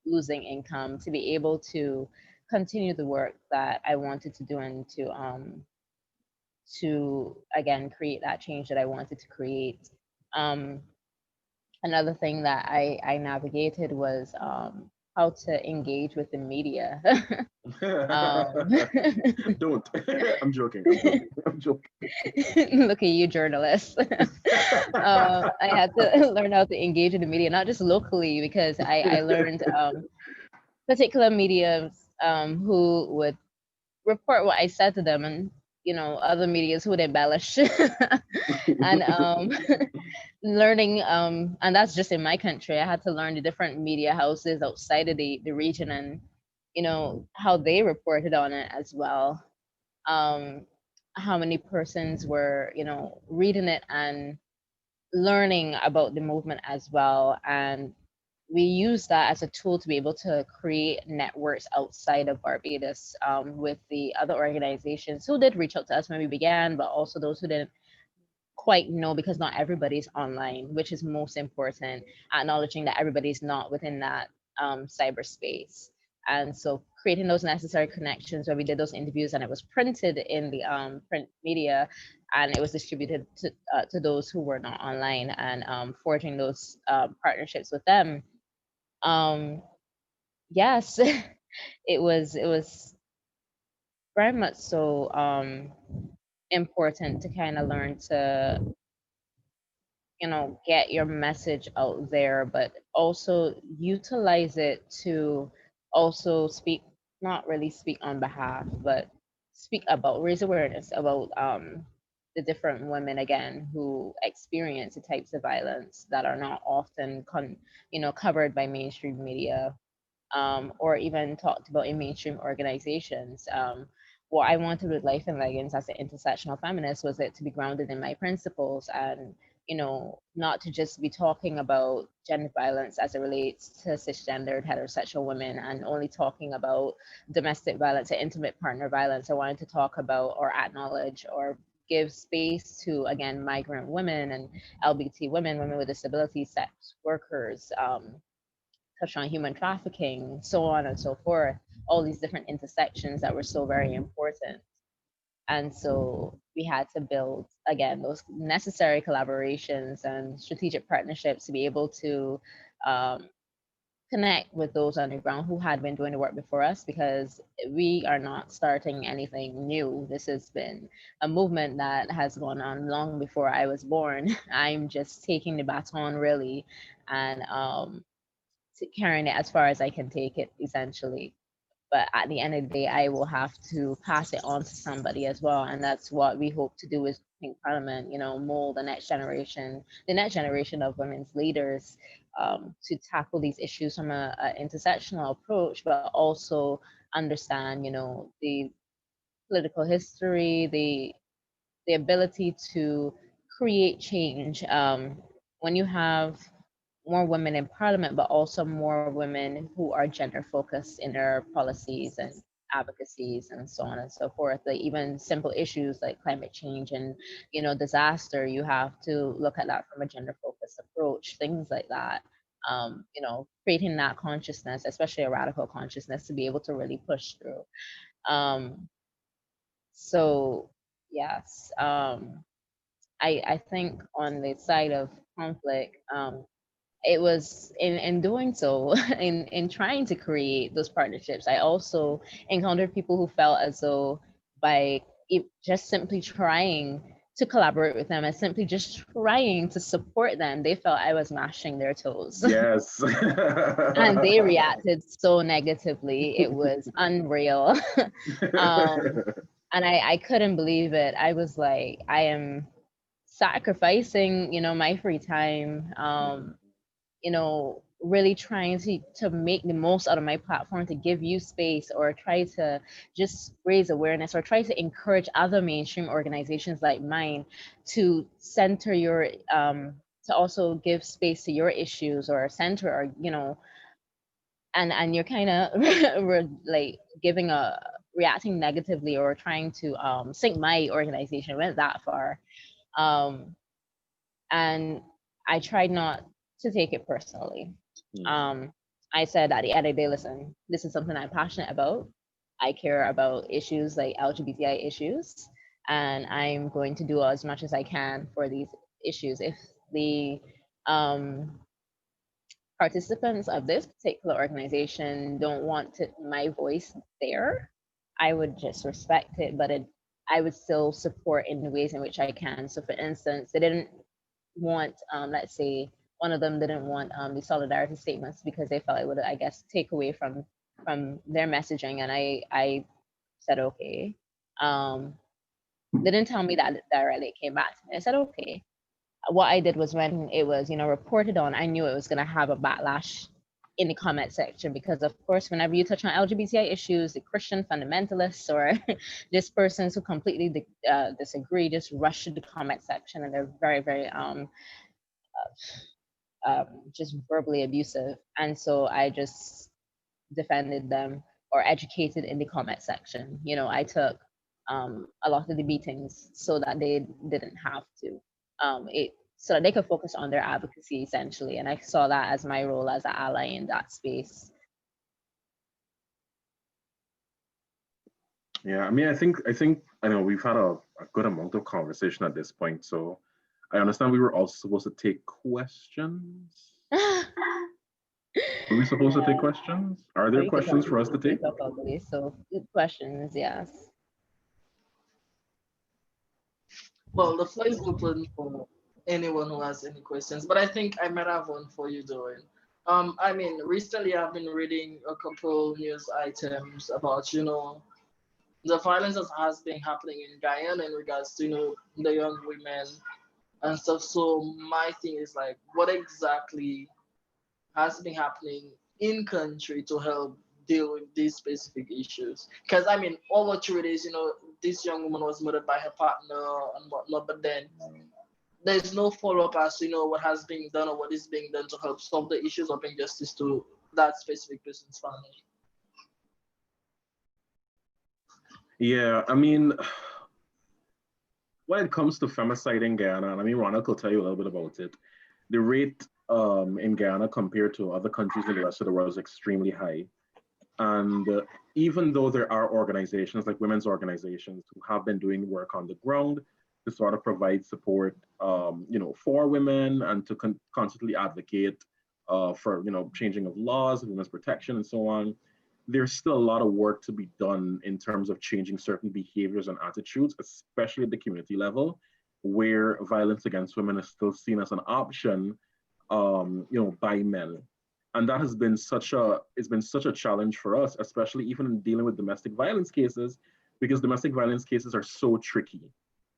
losing income to be able to continue the work that I wanted to do, and to again create that change that I wanted to create. Another thing that I navigated was how to engage with the media. Don't. I'm joking. I'm joking. Look at you, journalists. I had to learn how to engage in the media, not just locally, because I learned particular media who would report what I said to them, and other medias who would embellish. And learning, and that's just in my country. I had to learn the different media houses outside of the region, and how they reported on it as well. How many persons were reading it and learning about the movement as well. And we use that as a tool to be able to create networks outside of Barbados, with the other organizations who did reach out to us when we began, but also those who didn't quite know, because not everybody's online, which is most important, acknowledging that everybody's not within that cyberspace. And so creating those necessary connections, where we did those interviews and it was printed in the print media, and it was distributed to those who were not online, and forging those partnerships with them. Yes, it was very much so important to kind of learn to, get your message out there, but also utilize it to also speak, not really speak on behalf, but speak about, raise awareness about the different women again who experience the types of violence that are not often covered by mainstream media, or even talked about in mainstream organizations. What I wanted with Life in Leggings as an intersectional feminist was it to be grounded in my principles, and not to just be talking about gender violence as it relates to cisgendered heterosexual women and only talking about domestic violence and intimate partner violence. I wanted to talk about or acknowledge or give space to, again, migrant women and LGBT women, women with disabilities, sex workers, touch on human trafficking, so on and so forth, all these different intersections that were so very important. And so we had to build, again, those necessary collaborations and strategic partnerships to be able to connect with those underground who had been doing the work before us, because we are not starting anything new. This has been a movement that has gone on long before I was born. I'm just taking the baton, really, and carrying it as far as I can take it, essentially. But at the end of the day, I will have to pass it on to somebody as well, and that's what we hope to do with Pink Parliament. Mold the next generation of women's leaders, to tackle these issues from a intersectional approach, but also understand, the political history, the ability to create change. When you have more women in parliament, but also more women who are gender focused in their policies and advocacies and so on and so forth. Like even simple issues like climate change and disaster, you have to look at that from a gender focused approach. Things like that. Creating that consciousness, especially a radical consciousness, to be able to really push through. So yes, I think on the side of conflict, it was in doing so, in trying to create those partnerships, I also encountered people who felt as though by just simply trying to collaborate with them and simply just trying to support them, they felt I was mashing their toes. Yes. And they reacted so negatively. It was unreal. And I couldn't believe it. I was like, I am sacrificing, my free time, really trying to make the most out of my platform to give you space, or try to just raise awareness, or try to encourage other mainstream organizations like mine to center your to also give space to your issues, or center, or and you're kind of like giving a reacting negatively, or trying to sink my organization, went that far. And I tried not to take it personally. I said at the end of the day, listen, this is something I'm passionate about. I care about issues like LGBTI issues, and I'm going to do as much as I can for these issues. If the participants of this particular organization don't want my voice there, I would just respect it, but I would still support in the ways in which I can. So for instance, they didn't want, let's say one of them didn't want the solidarity statements because they felt it would, I guess, take away from their messaging. And I said, okay. They didn't tell me that directly. It came back to me. I said, okay. What I did was, when it was, reported on, I knew it was going to have a backlash in the comment section, because of course, whenever you touch on LGBTI issues, the Christian fundamentalists or just persons who completely disagree just rush to the comment section, and they're very, very just verbally abusive. And so I just defended them, or educated in the comment section. I took a lot of the beatings so that they didn't have to. So that they could focus on their advocacy, essentially. And I saw that as my role as an ally in that space. Yeah, I mean, I think I know we've had a a good amount of conversation at this point. So I understand we were also supposed to take questions. Were we supposed to take questions? Are there questions for us to take? So good questions, yes. Well, the floor is open for anyone who has any questions, but I think I might have one for you, Derwayne. I mean, recently I've been reading a couple news items about, the violence that has been happening in Guyana in regards to, the young women and stuff. So my thing is like, what exactly has been happening in country to help deal with these specific issues? Because I mean, all what you read is, this young woman was murdered by her partner and whatnot, but then there's no follow-up as to what has been done or what is being done to help solve the issues of injustice to that specific person's family. Yeah, I mean, when it comes to femicide in Guyana, and I mean, Ronelle will tell you a little bit about it, the rate in Guyana compared to other countries in the rest of the world is extremely high. And even though there are organizations like women's organizations who have been doing work on the ground to sort of provide support, for women and to constantly advocate for, changing of laws, women's protection, and so on, there's still a lot of work to be done in terms of changing certain behaviors and attitudes, especially at the community level, where violence against women is still seen as an option, by men. And that has been such a challenge for us, especially even in dealing with domestic violence cases, because domestic violence cases are so tricky.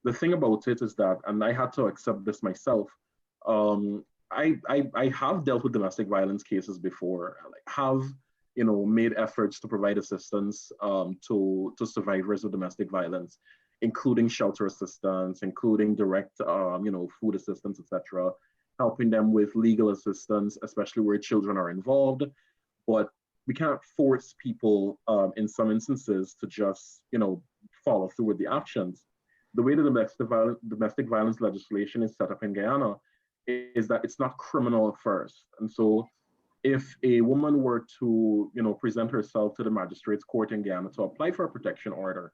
The thing about it is that, and I had to accept this myself, I have dealt with domestic violence cases before. I have, made efforts to provide assistance to survivors of domestic violence, including shelter assistance, including direct, food assistance, etc., helping them with legal assistance, especially where children are involved. But we can't force people in some instances to just, follow through with the actions. The way the domestic violence legislation is set up in Guyana is that it's not criminal at first. And so if a woman were to, present herself to the magistrate's court in Guyana to apply for a protection order,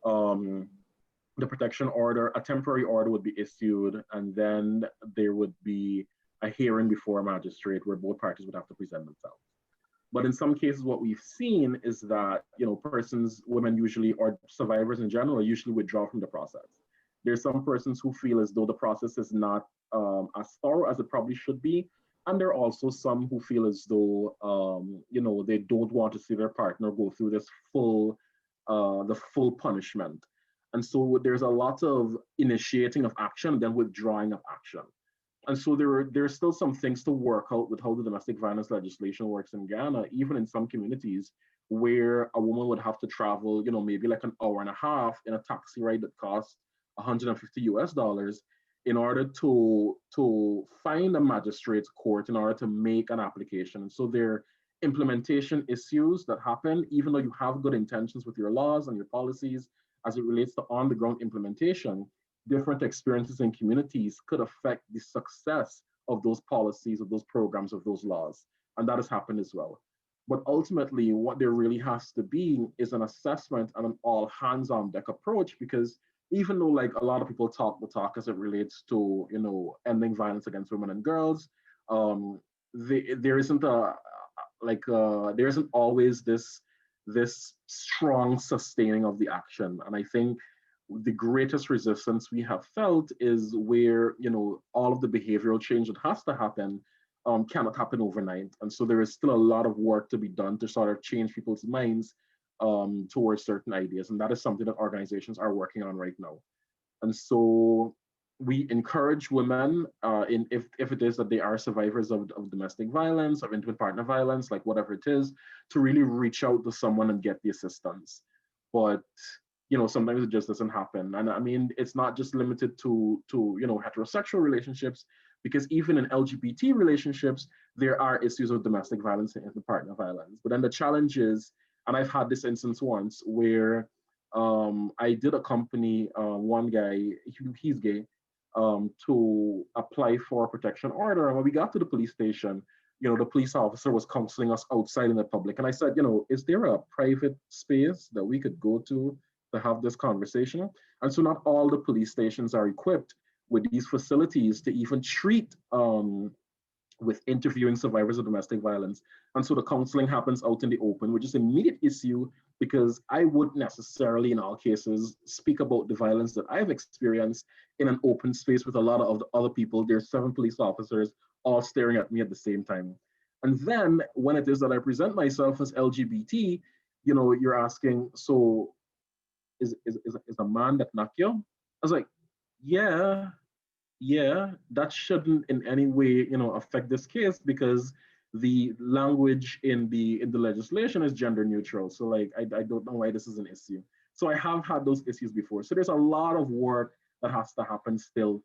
the protection order, a temporary order would be issued, and then there would be a hearing before a magistrate where both parties would have to present themselves. But in some cases, what we've seen is that, women usually, or survivors in general, usually withdraw from the process. There's some persons who feel as though the process is not as thorough as it probably should be. And there are also some who feel as though, they don't want to see their partner go through this the full punishment. And so there's a lot of initiating of action and then withdrawing of action. And so there's still some things to work out with how the domestic violence legislation works in Ghana, even in some communities where a woman would have to travel, maybe like an hour and a half in a taxi ride that costs $150 in order to find a magistrate's court in order to make an application. And so there are implementation issues that happen, even though you have good intentions with your laws and your policies as it relates to on-the-ground implementation. Different experiences in communities could affect the success of those policies, of those programs, of those laws. And that has happened as well. But ultimately, what there really has to be is an assessment and an all hands on deck approach, because even though like a lot of people talk the talk as it relates to, ending violence against women and girls, there isn't there isn't always this strong sustaining of the action. And I think the greatest resistance we have felt is where, all of the behavioral change that has to happen cannot happen overnight. And so there is still a lot of work to be done to sort of change people's minds towards certain ideas. And that is something that organizations are working on right now. And so we encourage women, if it is that they are survivors of domestic violence, of intimate partner violence, like whatever it is, to really reach out to someone and get the assistance. But sometimes it just doesn't happen. And I mean, it's not just limited to heterosexual relationships, because even in LGBT relationships, there are issues of domestic violence and intimate partner violence. But then the challenge is, and I've had this instance once where I did accompany one guy, he's gay, to apply for a protection order. And when we got to the police station, the police officer was counseling us outside in the public. And I said, is there a private space that we could go to to have this conversation. And so not all the police stations are equipped with these facilities to even treat with interviewing survivors of domestic violence. And so the counseling happens out in the open, which is an immediate issue because I wouldn't necessarily, in all cases, speak about the violence that I've experienced in an open space with a lot of the other people. There's 7 police officers all staring at me at the same time. And then when it is that I present myself as LGBT, you know, you're asking, so is a man that knock you? I was like, yeah, that shouldn't in any way, you know, affect this case because the language in the legislation is gender neutral. So like, I don't know why this is an issue. So I have had those issues before. So there's a lot of work that has to happen still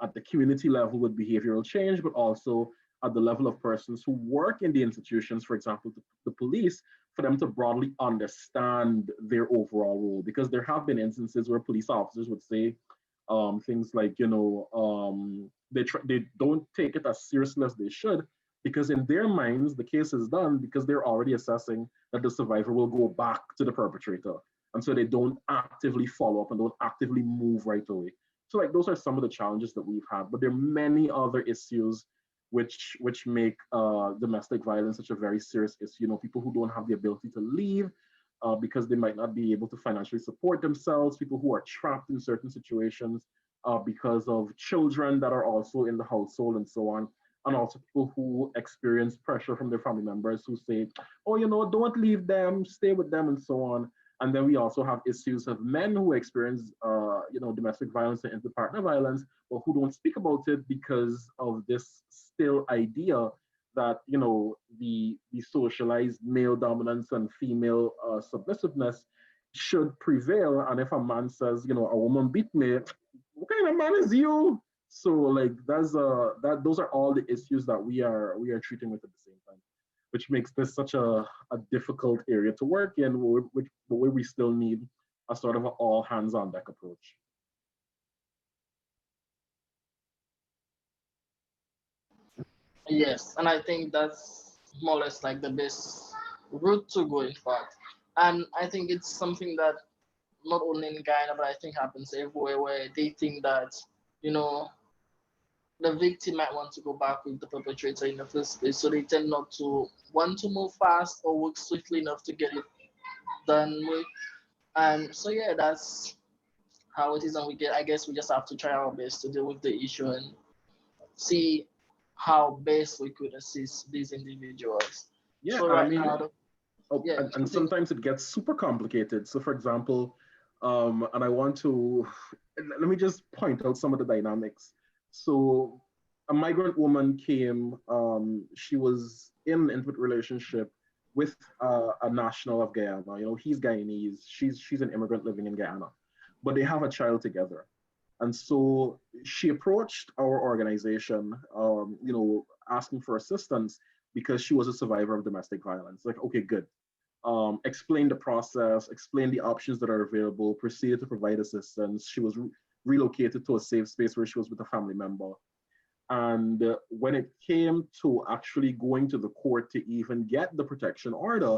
at the community level with behavioral change, but also at the level of persons who work in the institutions, for example, the police, for them to broadly understand their overall role. Because there have been instances where police officers would say things like, you know, they don't take it as seriously as they should, because in their minds, the case is done because they're already assessing that the survivor will go back to the perpetrator. And so they don't actively follow up and don't actively move right away. So like those are some of the challenges that we've had, but there are many other issues which make domestic violence such a very serious issue. You know, people who don't have the ability to leave because they might not be able to financially support themselves, people who are trapped in certain situations because of children that are also in the household and so on. And also people who experience pressure from their family members who say, oh, you know, don't leave them, stay with them and so on. And then we also have issues of men who experience, you know, domestic violence and interpartner violence, but who don't speak about it because of this still idea that, you know, the socialized male dominance and female submissiveness should prevail. And if a man says, you know, a woman beat me, what kind of man is you? So like those are all the issues that we are treating with at the same time, which makes this such a difficult area to work in, where we still need a sort of an all hands on deck approach. Yes, and I think that's more or less like the best route to go, in fact. And I think it's something that not only in Ghana, but I think happens everywhere, where they think that, you know, the victim might want to go back with the perpetrator in the first place. So they tend not to want to move fast or work swiftly enough to get it done with. And so yeah, that's how it is. And I guess we just have to try our best to deal with the issue and see how best we could assist these individuals. Yeah, So I right mean, now, yeah, and sometimes it gets super complicated. So for example, and I want to, let me just point out some of the dynamics. So a migrant woman came, she was in an intimate relationship with a national of Guyana. You know, he's Guyanese, she's an immigrant living in Guyana, but they have a child together. And so she approached our organization, you know, asking for assistance because she was a survivor of domestic violence. Like, okay, good. Explain the process, explain the options that are available, proceeded to provide assistance. She was relocated to a safe space where she was with a family member. And when it came to actually going to the court to even get the protection order,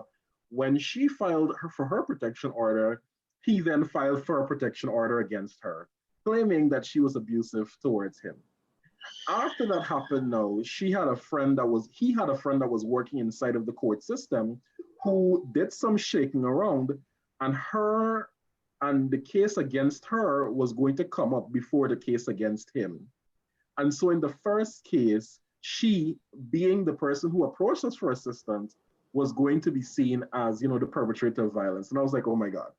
when she filed for her protection order, he then filed for a protection order against her, claiming that she was abusive towards him. After that happened, no, he had a friend that was working inside of the court system who did some shaking around, and the case against her was going to come up before the case against him. And so in the first case, she, being the person who approached us for assistance, was going to be seen as, you know, the perpetrator of violence. And I was like, oh my God.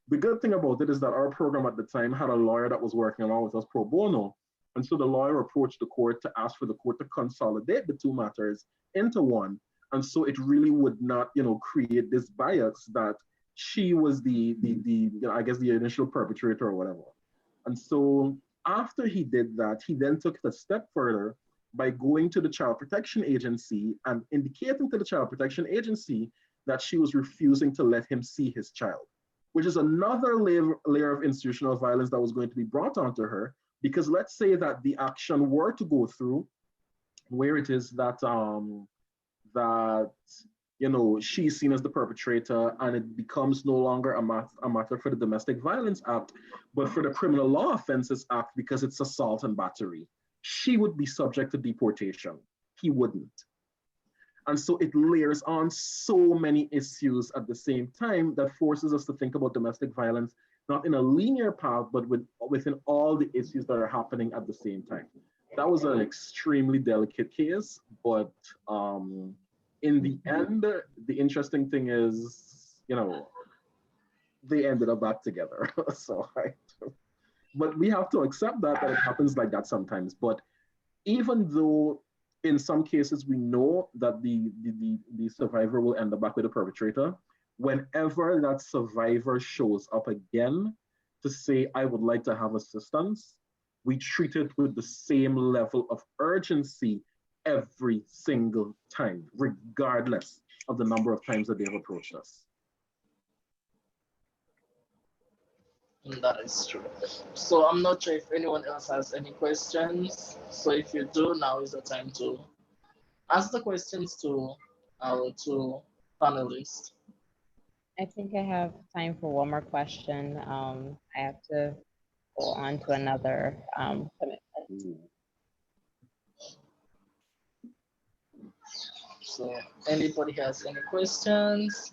The good thing about it is that our program at the time had a lawyer that was working along with us pro bono. And so the lawyer approached the court to ask for the court to consolidate the two matters into one. And so it really would not, you know, create this bias that she was the you know, I guess the initial perpetrator or whatever. And so after he did that, he then took it a step further by going to the Child Protection Agency and indicating to the Child Protection Agency that she was refusing to let him see his child, which is another layer of institutional violence that was going to be brought onto her. Because let's say that the action were to go through, where it is that you know, she's seen as the perpetrator, and it becomes no longer a matter for the Domestic Violence Act, but for the Criminal Law Offences Act, because it's assault and battery. She would be subject to deportation. He wouldn't. And so it layers on so many issues at the same time that forces us to think about domestic violence, not in a linear path, but within all the issues that are happening at the same time. That was an extremely delicate case, but in the end, the interesting thing is, you know, they ended up back together. So, right. But we have to accept that it happens like that sometimes. But even though in some cases we know that the survivor will end up back with the perpetrator, whenever that survivor shows up again to say, I would like to have assistance, we treat it with the same level of urgency every single time, regardless of the number of times that they have approached us. That is true. So I'm not sure if anyone else has any questions. So if you do, now is the time to ask the questions to our two panelists. I think I have time for one more question. I have to go on to another commitment. So anybody has any questions?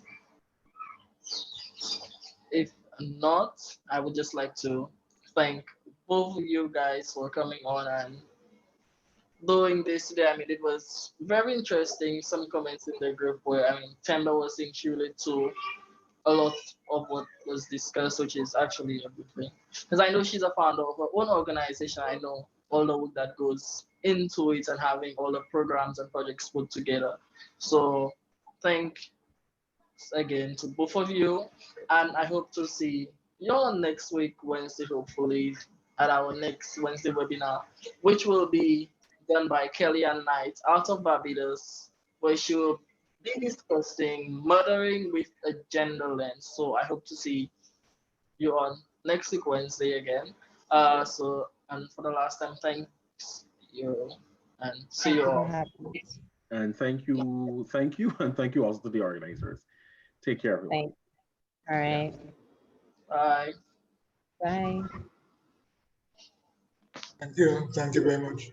If not, I would just like to thank both of you guys for coming on and doing this today. I mean, it was very interesting. Some comments in the group where, I mean, Temba was included to a lot of what was discussed, which is actually a good thing. Because I know she's a founder of her own organization. I know all the work that goes into it and having all the programs and projects put together. So thanks again to both of you. And I hope to see you all next week, Wednesday, hopefully, at our next Wednesday webinar, which will be done by Kellyanne Knight out of Barbados, where she will be discussing murdering with a gender lens. So I hope to see you on next week, Wednesday again. And for the last time, thanks you and see you all. And thank you, and thank you also to the organizers. Take care, everyone. Thanks. All right. Bye. Bye. Thank you. Thank you very much.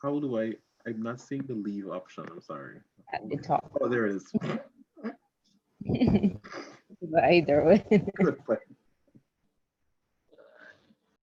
How do I'm not seeing the leave option. I'm sorry. At the top. Oh, there it is. Bye, Derwayne. Good.